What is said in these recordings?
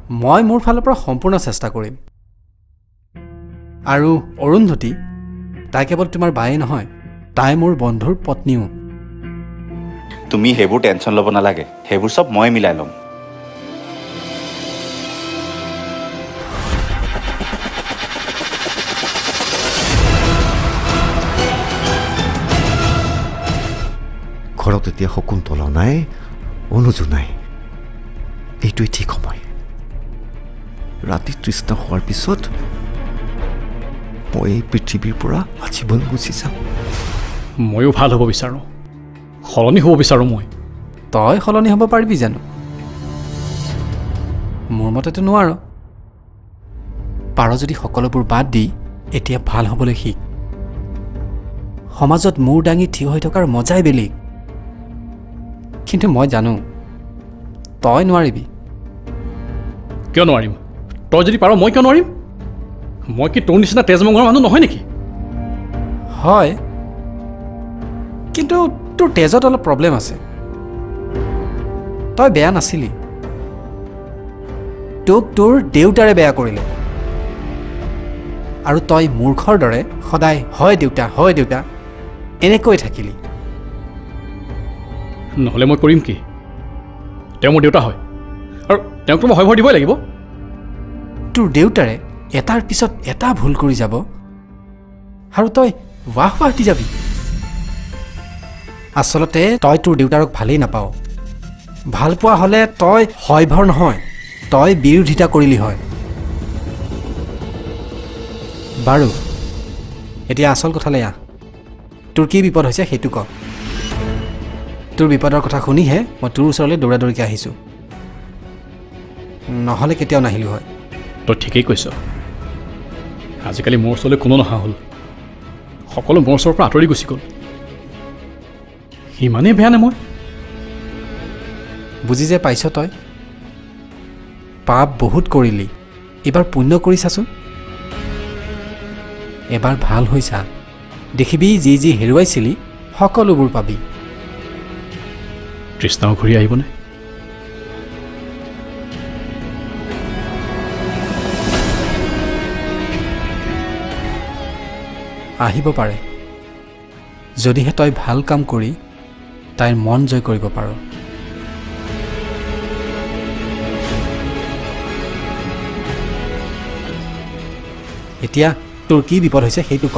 মই মোৰ ফালৰ পৰা সম্পূৰ্ণ চেষ্টা কৰিম আৰু অৰুন্ধতী তাই কেৱল তোমাৰ বায়েই নহয় তাই মোৰ বন্ধুৰ পত্নীও তুমি সেইবোৰ টেনশ্যন ল'ব নালাগে সেইবোৰ চব মই মিলাই ল'ম ঘৰত এতিয়া শকুন্তলা নাই অনুজো নাই এইটোৱেই ঠিক সময় ৰাতি তৃষ্ণা হোৱাৰ পিছত মই এই পৃথিৱীৰ পৰা আজীৱন গুচি যাম ময়ো ভাল হ'ব বিচাৰোঁ সলনি হ'ব বিচাৰোঁ মই তই সলনি হ'ব পাৰিবি জানো মোৰ মতেতো নোৱাৰ পাৰ যদি সকলোবোৰ বাদ দি এতিয়া ভাল হ'বলৈ শিক সমাজত মূৰ দাঙি থিয় হৈ থকাৰ মজাই বেলেগ কিন্তু মই জানো তই নোৱাৰিবি কিয় নোৱাৰিম তই যদি পাৰ মই কিয় নোৱাৰিম মই কি তোৰ নিচিনা তেজমঙৰ মানুহ নহয় নেকি হয় কিন্তু তোৰ তেজত অলপ প্ৰব্লেম আছে তই বেয়া নাছিলি তোক তোৰ দেউতাৰে বেয়া কৰিলে আৰু তই মূৰ্খৰ দৰে সদায় হয় দেউতা এনেকৈ থাকিলি নহ'লে মই কৰিম কি তেওঁ মোৰ দেউতা হয় আৰু তেওঁকতো মই হয় ভৰ দিবই লাগিব তোৰ দেউতাৰে এটাৰ পিছত এটা ভুল কৰি যাব আৰু তই ৱাহ দি যাবি আচলতে তই তোৰ দেউতাৰক ভালেই নাপাৱ ভাল পোৱা হ'লে তই হয় ভৰ নহয় তই বিৰোধিতা কৰিলি হয় বাৰু এতিয়া আচল কথালৈ আহ তোৰ কি বিপদ হৈছে সেইটো ক তোৰ বিপদৰ কথা শুনিহে মই তোৰ ওচৰলৈ দৌৰা দৌৰিকৈ আহিছোঁ নহ'লে কেতিয়াও নাহিলোঁ হয় তই ঠিকেই কৈছ আজিকালি মোৰ ওচৰলৈ কোনো নহা হ'ল সকলো মোৰ ওচৰৰ পৰা আঁতৰি গুচি গ'ল ইমানেই বেয়া নে মই বুজি যে পাইছ তই পাপ বহুত কৰিলি এইবাৰ পুণ্য কৰি চাচোন এবাৰ ভাল হৈছা দেখিবি যি যি হেৰুৱাইছিলি সকলোবোৰ পাবি তৃষ্ণাও ঘূৰি আহিবনে আহিব পাৰে যদিহে তই ভাল কাম কৰি তাইৰ মন জয় কৰিব পাৰ এতিয়া তোৰ কি বিপদ হৈছে সেইটো ক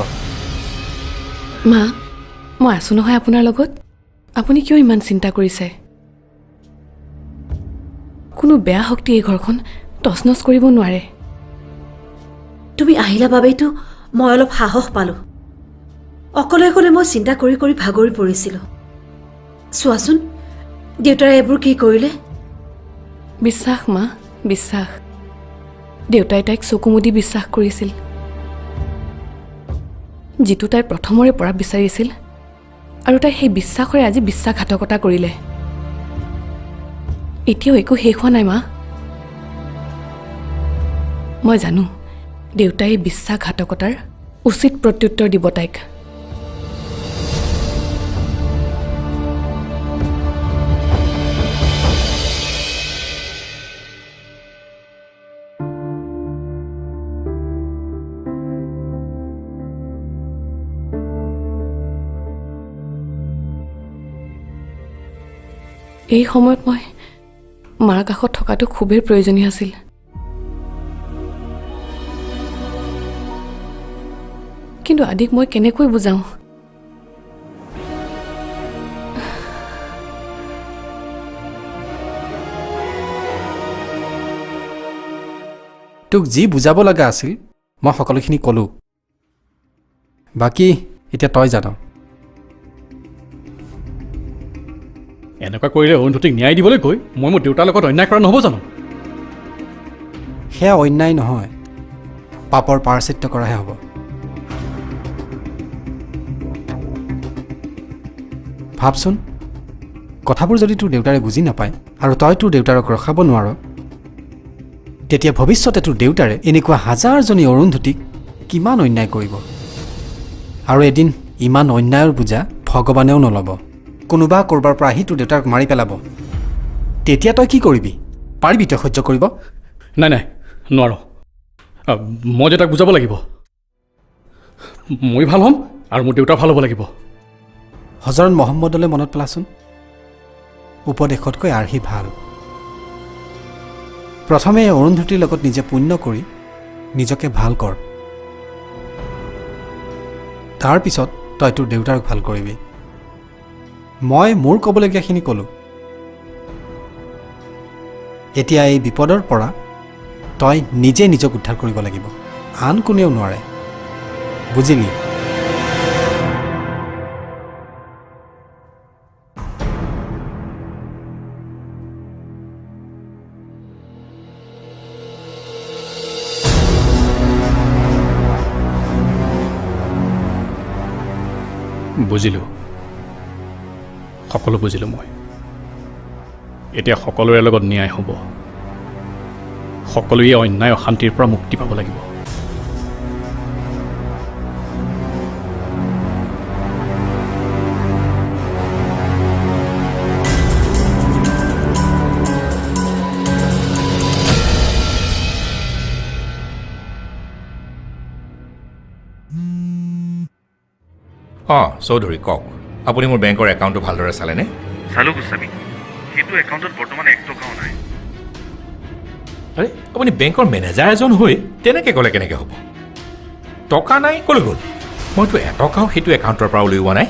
মা মই আছোঁ নহয় আপোনাৰ লগত আপুনি কিয় ইমান চিন্তা কৰিছে কোনো বেয়া শক্তি এই ঘৰখন তছনছ কৰিব নোৱাৰে তুমি আহিলা বাবেইতো মই অলপ সাহস পালোঁ অকলে অকলে মই চিন্তা কৰি কৰি ভাগৰি পৰিছিলোঁ চোৱাচোন দেউতাৰে এইবোৰ কি কৰিলে বিশ্বাস মা বিশ্বাস দেউতাই তাইক চকু মুদি বিশ্বাস কৰিছিল যিটো তাই প্ৰথমৰে পৰা বিচাৰিছিল আৰু তাই সেই বিশ্বাসৰে আজি বিশ্বাসঘাতকতা কৰিলে এতিয়াও একো শেষ হোৱা নাই মা মই জানো দেউতাই বিশ্বাসঘাতকতাৰ উচিত প্ৰত্যুত্তৰ দিব তাইক এই সময়ত মই মাৰ কাষত থকাটো খুবেই প্ৰয়োজনীয় আছিল কিন্তু আদিক মই কেনেকৈ বুজাওঁ তোক যি বুজাব লগা আছিল মই সকলোখিনি ক'লোঁ বাকী এতিয়া তই জান এনেকুৱা কৰিলে অৰুন্ধতীক ন্যায় দিবলৈ গৈ মই মোৰ দেউতাৰ লগত অন্যায় কৰা নহ'ব জানো সেয়া অন্যায় নহয় পাপৰ প্ৰায়শ্চিত্ত কৰাহে হ'ব ভাবচোন কথাবোৰ যদি তোৰ দেউতাৰে বুজি নাপায় আৰু তই তোৰ দেউতাৰক ৰখাব নোৱাৰ তেতিয়া ভৱিষ্যতে তোৰ দেউতাৰে এনেকুৱা হাজাৰজনী অৰুন্ধতীক কিমান অন্যায় কৰিব আৰু এদিন ইমান অন্যায়ৰ বোজা ভগৱানেও নল'ব কোনোবা ক'ৰবাৰ পৰা আহি তোৰ দেউতাক মাৰি পেলাব তেতিয়া তই কি কৰিবি পাৰিবি তই সহ্য কৰিব নাই নাই নোৱাৰোঁ মই দেউতাক বুজাব লাগিব মই ভাল হ'ম আৰু মোৰ দেউতা ভাল হ'ব লাগিব হজৰত মহম্মদলৈ মনত পেলাচোন উপদেশতকৈ আৰ্হি ভাল প্ৰথমে অৰুন্ধতীৰ লগত নিজে পুণ্য কৰি নিজকে ভাল কৰ তাৰপিছত তই তোৰ দেউতাক ভাল কৰিবি মই মোৰ ক'বলগীয়াখিনি ক'লোঁ এতিয়া এই বিপদৰ পৰা তই নিজে নিজক উদ্ধাৰ কৰিব লাগিব আন কোনেও নোৱাৰে বুজিলি বুজিলোঁ সকলো বুজিলোঁ মই এতিয়া সকলোৰে লগত ন্যায় হ'ব সকলোৱে অন্যায় অশান্তিৰ পৰা মুক্তি পাব লাগিব চৌধুৰী কওক আপুনি মোৰ বেংকৰ একাউণ্টটো ভালদৰে চালেনে চালো গোস্বামী সেইটো একাউণ্টত বৰ্তমান 1 টকাও নাই আৰে আপুনি বেংকৰ মেনেজাৰ এজন হৈ তেনেকৈ ক'লে কেনেকৈ হ'ব টকা নাই ক'লৈ গ'ল মইতো এটকাও সেইটো একাউণ্টৰ পৰা উলিওৱা নাই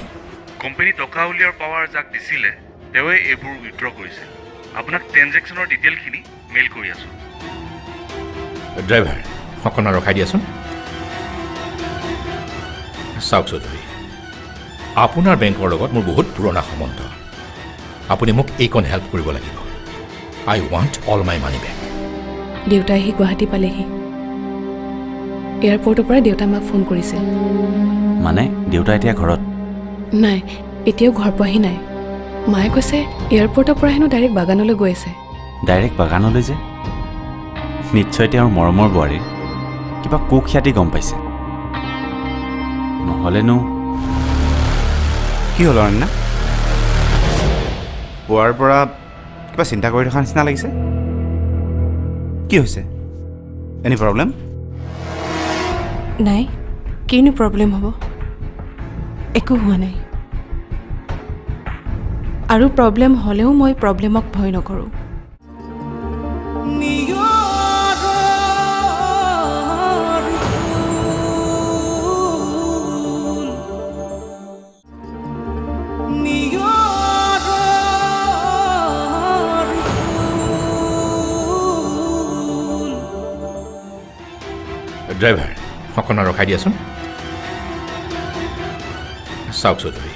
কোম্পানী টকা উলিওৱাৰ পাৱাৰ যাক দিছিলে তেওঁৱে এইবোৰ উইথড্ৰ কৰিছে আপোনাক ট্ৰেঞ্জেকশ্যনৰ ডিটেইলখিনি মেইল কৰি আছোঁ ড্ৰাইভাৰ অকণমান ৰখাই দিয়াচোন চাওক চৌধুৰী আপোনাৰ বেংকৰ লগত মোৰ বহুত পুৰণা সম্বন্ধ আপুনি মোক এইকণ হেল্প কৰিব লাগিব I want all my money back দেউতা আহি গুৱাহাটী পালেহি এয়াৰপৰ্টৰ পৰা দেউতা মাক ফোন কৰিছিল মানে দেউতা এতিয়া ঘৰত নাই এতিয়াও ঘৰ পোৱাহি নাই মায়ে কৈছে এয়াৰপৰ্টৰ পৰা হেনো ডাইৰেক্ট বাগানলৈ গৈ আছে ডাইৰেক্ট বাগানলৈ যে নিশ্চয় তেওঁৰ মৰমৰ বোৱাৰীৰ কিবা কুখ্যাতি গম পাইছে নহ'লেনো কি হ'ল অৰণ্যা পুৱাৰ পৰা কিবা চিন্তা কৰি থকা নিচিনা লাগিছে কি হৈছে এনি প্ৰব্লেম নাই কিনো প্ৰব্লেম হ'ব একো হোৱা নাই আৰু প্ৰব্লেম হ'লেও মই প্ৰব্লেমক ভয় নকৰোঁ ড্ৰাইভাৰ অকণমান ৰখাই দিয়াচোন চাওক চৌধুৰী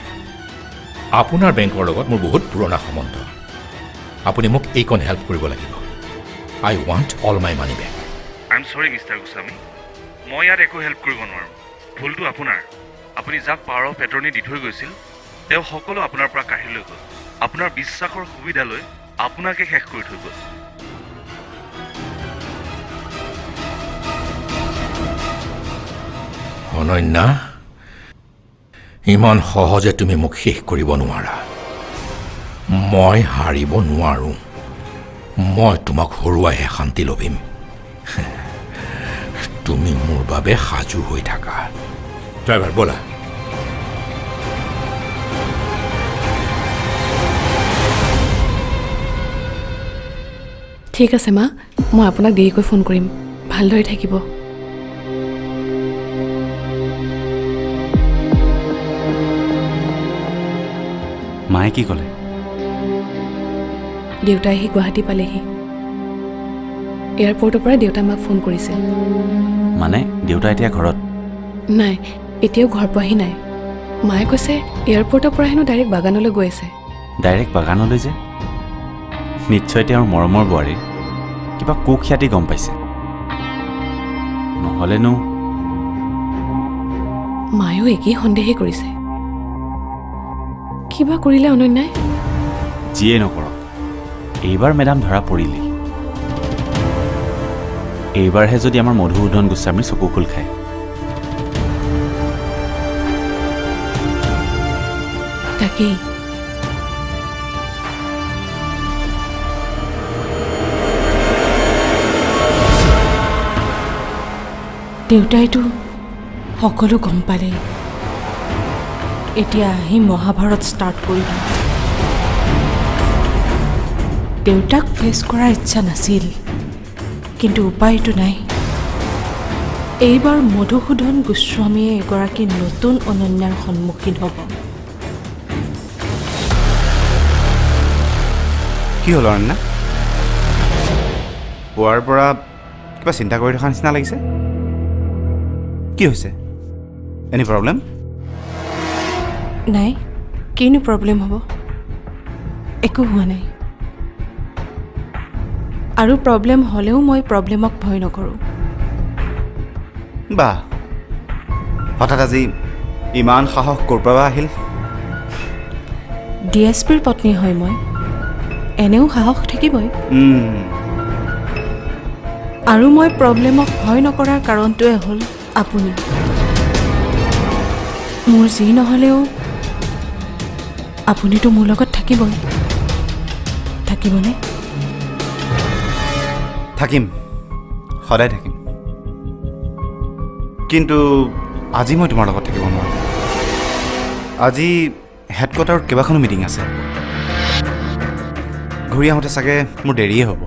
আপোনাৰ বেংকৰ লগত মোৰ বহুত পুৰণা সম্বন্ধ আপুনি মোক এইকণ হেল্প কৰিব লাগিব I want all my money back I am sorry mister Goswami মই ইয়াত একো হেল্প কৰিব নোৱাৰোঁ ভুলটো আপোনাৰ আপুনি যাক পাৱাৰ অফ এটৰ্নি দি থৈ গৈছিল তেওঁ সকলো আপোনাৰ পৰা কাঢ়ি লৈ গ'ল আপোনাৰ বিশ্বাসৰ সুবিধা লৈ আপোনাকে শেষ কৰি থৈ গ'ল অনন্যা ইমান সহজে তুমি মোক শেষ কৰিব নোৱাৰা মই হাৰিব নোৱাৰোঁ মই তোমাক হৰুৱাইহে শান্তি লভিম তুমি মোৰ বাবে সাজু হৈ থাকা ড্ৰাইভাৰ ব'লা ঠিক আছে মা মই আপোনাক দেৰিকৈ ফোন কৰিম ভালদৰে থাকিব মায়ে কি ক'লে দেউতা আহি গুৱাহাটী পালেহি এয়াৰপৰ্টৰ পৰা দেউতা মাক ফোন কৰিছিল মানে দেউতা এতিয়া ঘৰত নাই এতিয়াও ঘৰ পোৱাহি নাই মায়ে কৈছে এয়াৰপৰ্টৰ পৰা হেনো ডাইৰেক্ট বাগানলৈ গৈ আছে ডাইৰেক্ট বাগানলৈ যে নিশ্চয় তেওঁৰ মৰমৰ বোৱাৰীৰ কিবা কুখ্যাতি গম পাইছে নহ'লেনো মায়েও একেই সন্দেহেই কৰিছে কিবা কৰিলে অনন্যাই যিয়ে নকৰক এইবাৰ মেডাম ধৰা পৰিলি এইবাৰহে যদি আমাৰ মধুসূদন গোস্বামীৰ চকু খোল খায় তাকেই দেউতাইতো সকলো গম পালেই। এতিয়া আহি মহাভাৰত ষ্টাৰ্ট কৰিব। দেউতাক ফেচ কৰাৰ ইচ্ছা নাছিল, কিন্তু উপায়টো নাই। এইবাৰ মধুসূদন গোস্বামীয়ে এগৰাকী নতুন অনন্যাৰ সন্মুখীন হ'ব। কি হ'ল অনন্যা? পুৱাৰ পৰা কিবা চিন্তা কৰি থকা নিচিনা লাগিছে। কি হৈছে? Any problem? নাই, কিনো প্ৰব্লেম হ'ব? একো হোৱা নাই। আৰু প্ৰব্লেম হ'লেও মই প্ৰব্লেমক ভয় নকৰোঁ। বাহ, হঠাৎ আজি ইমান সাহস ক'ৰ পৰা আহিল? DSPৰ পত্নী হয় মই, এনেও সাহস থাকিবই। আৰু মই প্ৰব্লেমক ভয় নকৰাৰ কাৰণটোৱে হ'ল আপুনি। মোৰ যি নহ'লেও আপুনিতো মোৰ লগত থাকিবই, থাকিবনে? থাকিম, সদায় থাকিম। কিন্তু আজি মই তোমাৰ লগত থাকিব নোৱাৰোঁ। আজি হেডকোৱাৰ্টাৰত কেইবাখনো মিটিং আছে। ঘূৰি আহোঁতে চাগে মোৰ দেৰিয়ে হ'ব।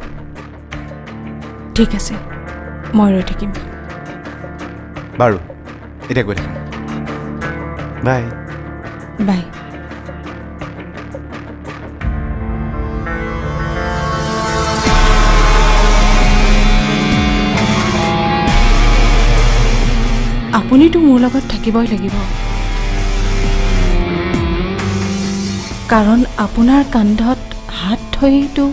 ঠিক আছে, মই ৰৈ থাকিম। বাৰু, এতিয়া গৈ থাকোঁ। বাই। বাই। আপুনিতো মোৰ লগত থাকিবই লাগিব, কাৰণ আপোনাৰ কান্ধত হাত থৈতো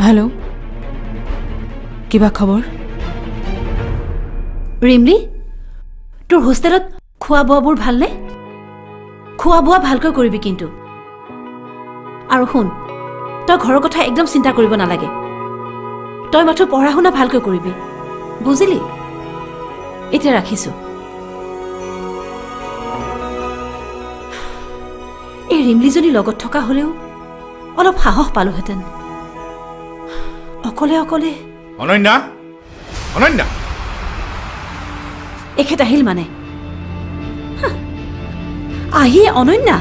হেল্ল', কিবা খবৰ? ৰিমলি, তোৰ হোষ্টেলত খোৱা বোৱাবোৰ ভালনে? খোৱা বোৱা ভালকৈ কৰিবি কিন্তু। আৰু শুন, তই ঘৰৰ কথা একদম চিন্তা কৰিব নালাগে। তই মাথো পঢ়া শুনা ভালকৈ কৰিবি, বুজিলি? এতিয়া ৰাখিছোঁ। এই ৰিমলিজনী লগত থকা হ'লেও অলপ সাহস পালোহেঁতেন। অকলে অকলে অনন্যা, অনন্যা, এখেত আহিল মানে আহিয়ে অনন্যা।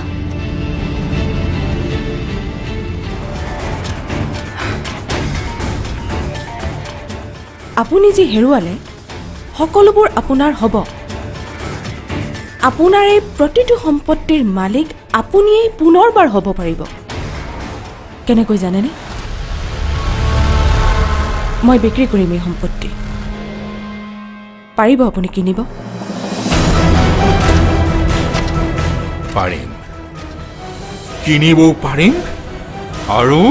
আপুনি যি হেৰুৱালে সকলোবোৰ আপোনাৰ হ'ব। আপোনাৰ এই প্ৰতিটো সম্পত্তিৰ মালিক আপুনিয়েই পুনৰবাৰ হ'ব পাৰিব। কেনেকৈ জানেনে? মই বিক্ৰী কৰিম এই সম্পত্তি। পাৰিব আপুনি কিনিব? পাৰিম, কিনিবও পাৰিম। আৰু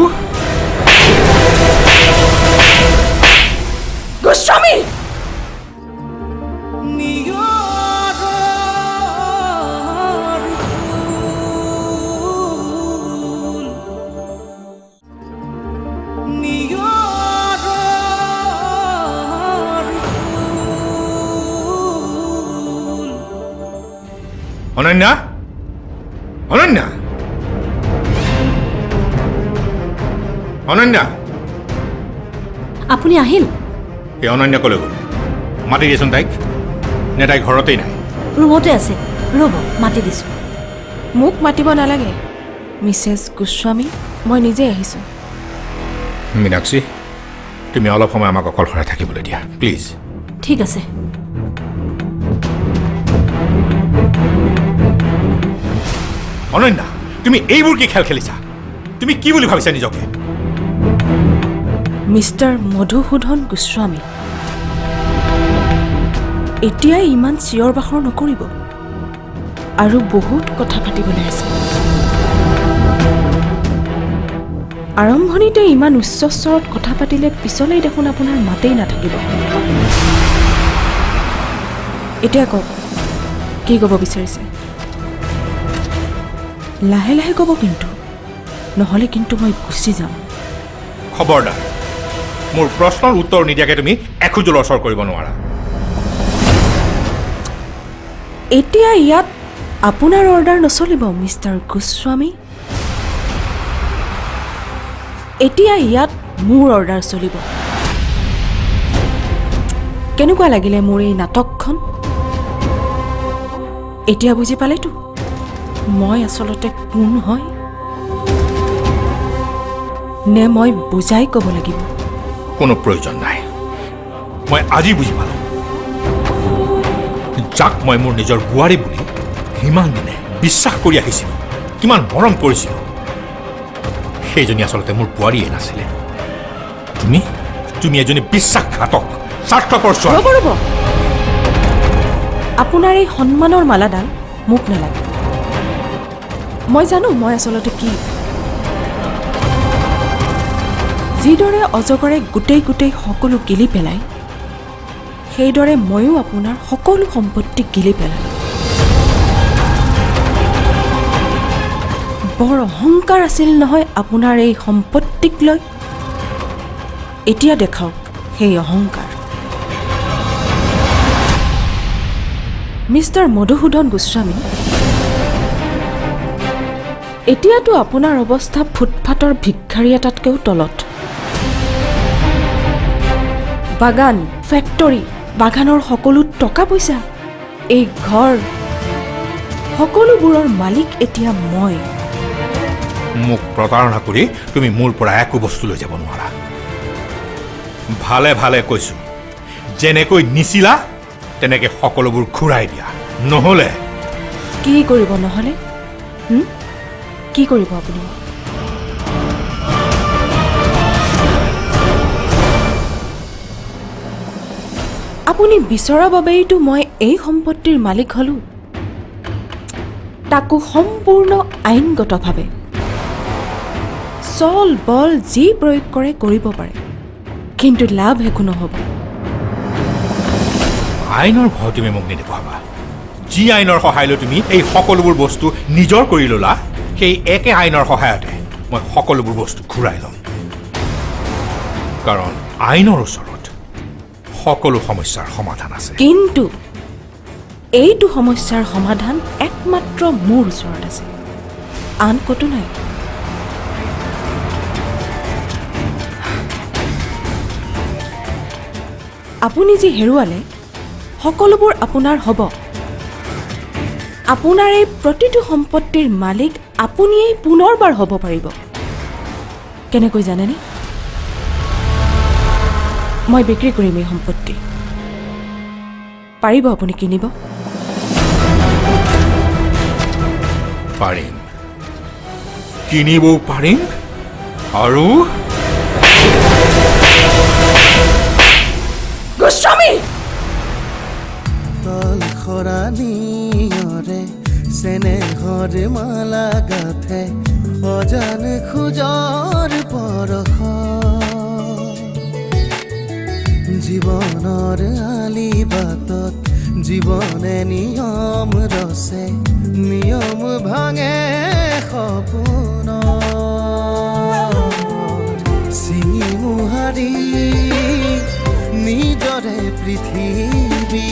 গোস্বামী! অনন্যা, অনন্যা, অনন্যা, আপুনি আহিল? এই অনন্যা ক'লৈ গ'ল? মাতি দিয়েচোন তাইক। নে তাই ঘৰতেই নাই? ৰুমতে আছে, ৰ'ব মাতি দিছোঁ। মোক মাতিব নালাগে মিছেছ গোস্বামী, মই নিজে আহিছোঁ। মীনাক্ষী, তুমি অলপ সময় আমাক অকলশৰে থাকিবলৈ দিয়া প্লিজ। ঠিক আছে। অনন্যা, তুমি এইবোৰ কি খেল খেলিছা? তুমি কি বুলি ভাবিছা নিজকে? মিষ্টাৰ মধুসূদন গোস্বামী, এতিয়াই ইমান চিঞৰ বাখৰ নকৰিব। আৰু বহুত কথা পাতিবলৈ আছে। আৰম্ভণিতে ইমান উচ্চ স্বৰত কথা পাতিলে পিছলৈ দেখোন আপোনাৰ মাতেই নাথাকিব। এতিয়া কওক, কি ক'ব বিচাৰিছে? লাহে লাহে ক'ব কিন্তু, নহ'লে কিন্তু মই গুচি যাম। খবৰদাৰ, মোৰ প্ৰশ্নৰ উত্তৰ নিদিয়াকৈ তুমি এখোজো লৰচৰ কৰিব নোৱাৰা। এতিয়া ইয়াত আপোনাৰ অৰ্ডাৰ নচলিব মিষ্টাৰ গোস্বামী। এতিয়া ইয়াত মোৰ অৰ্ডাৰ চলিব। কেনেকুৱা লাগিলে মোৰ এই নাটকখন? এতিয়া বুজি পালেতো মই আচলতে কোন হয়? নে মই বুজাই ক'ব লাগিব? কোনো প্ৰয়োজন নাই, মই আজি বুজি পালোঁ। যাক মই মোৰ নিজৰ বোৱাৰী বুলি সিমান দিনে বিশ্বাস কৰি আহিছিলোঁ, কিমান মৰম কৰিছিলোঁ, সেইজনী আচলতে মোৰ বোৱাৰীয়ে নাছিলে। তুমি এজনী বিশ্বাসঘাতক, স্বাৰ্থপৰ ছোৱালী। ৰ'ব ৰ'ব, আপোনাৰ এই সন্মানৰ মালাডাল মোক নালাগে। মই জানো মই আচলতে কি। যিদৰে অজগৰে গোটেই সকলো গিলি পেলায়, সেইদৰে ময়ো আপোনাৰ সকলো সম্পত্তি গিলি পেলাম। বৰ অহংকাৰ আছিল নহয় আপোনাৰ এই সম্পত্তিক লৈ। এতিয়া দেখাওক সেই অহংকাৰ। মিষ্টাৰ মধুসূদন গোস্বামী, এতিয়াতো আপোনাৰ অৱস্থা ফুটফাটৰ ভিক্ষাৰী এটাতকৈও তলত। বাগান, ফেক্টৰী, বাগানৰ সকলো টকা পইচা, এই ঘৰ, সকলোবোৰৰ মালিক এতিয়া মই। মোক প্ৰতাৰণা কৰি তুমি মোৰ পৰা একো বস্তু লৈ যাব নোৱাৰা। ভালে ভালে কৈছোঁ, যেনেকৈ নিছিলা তেনেকৈ সকলোবোৰ ঘূৰাই দিয়া, নহ'লে কি কৰিব? নহ'লে কি কৰিব আপুনি? আপুনি বিচৰা বাবেইতো মই এই সম্পত্তিৰ মালিক হ'লোঁ, তাকো সম্পূৰ্ণ আইনগতভাৱে। চল বল যি প্ৰয়োগ কৰে কৰিব পাৰে, কিন্তু লাভ একো নহ'ব। আইনৰ ভয় তুমি মোক নেদেখুৱাবা। যি আইনৰ সহায় লৈ তুমি এই সকলোবোৰ বস্তু নিজৰ কৰি ল'লা, সেই একে আইনৰ সহায়তে মই সকলোবোৰ বস্তু ঘূৰাই ল'ম। কাৰণ আইনৰ ওচৰত সকলো সমস্যাৰ সমাধান আছে। কিন্তু এইটো সমস্যাৰ সমাধান একমাত্ৰ মোৰ ওচৰত আছে, আন ক'তো নাই। আপুনি যি হেৰুৱালে সকলোবোৰ আপোনাৰ হ'ব। আপোনাৰ এই প্ৰতিটো সম্পত্তিৰ মালিক আপুনিয়েই পুনৰবাৰ হ'ব পাৰিব। কেনেকৈ জানেনে? মই বিক্ৰী কৰিম এই সম্পত্তি। পাৰিব আপুনি কিনিব? পাৰিম, কিনিবও পাৰিম, আৰু গোস্বামী! তল খৰানিয়ৰে চেনেহৰ মালা গাথে অজান খোজৰ পৰশ, জীৱনৰ আলি বাটত জীৱনে নিয়ম ৰচে, নিয়ম ভাঙে সপোন চিঙি মোহাৰি নিজৰে পৃথিৱী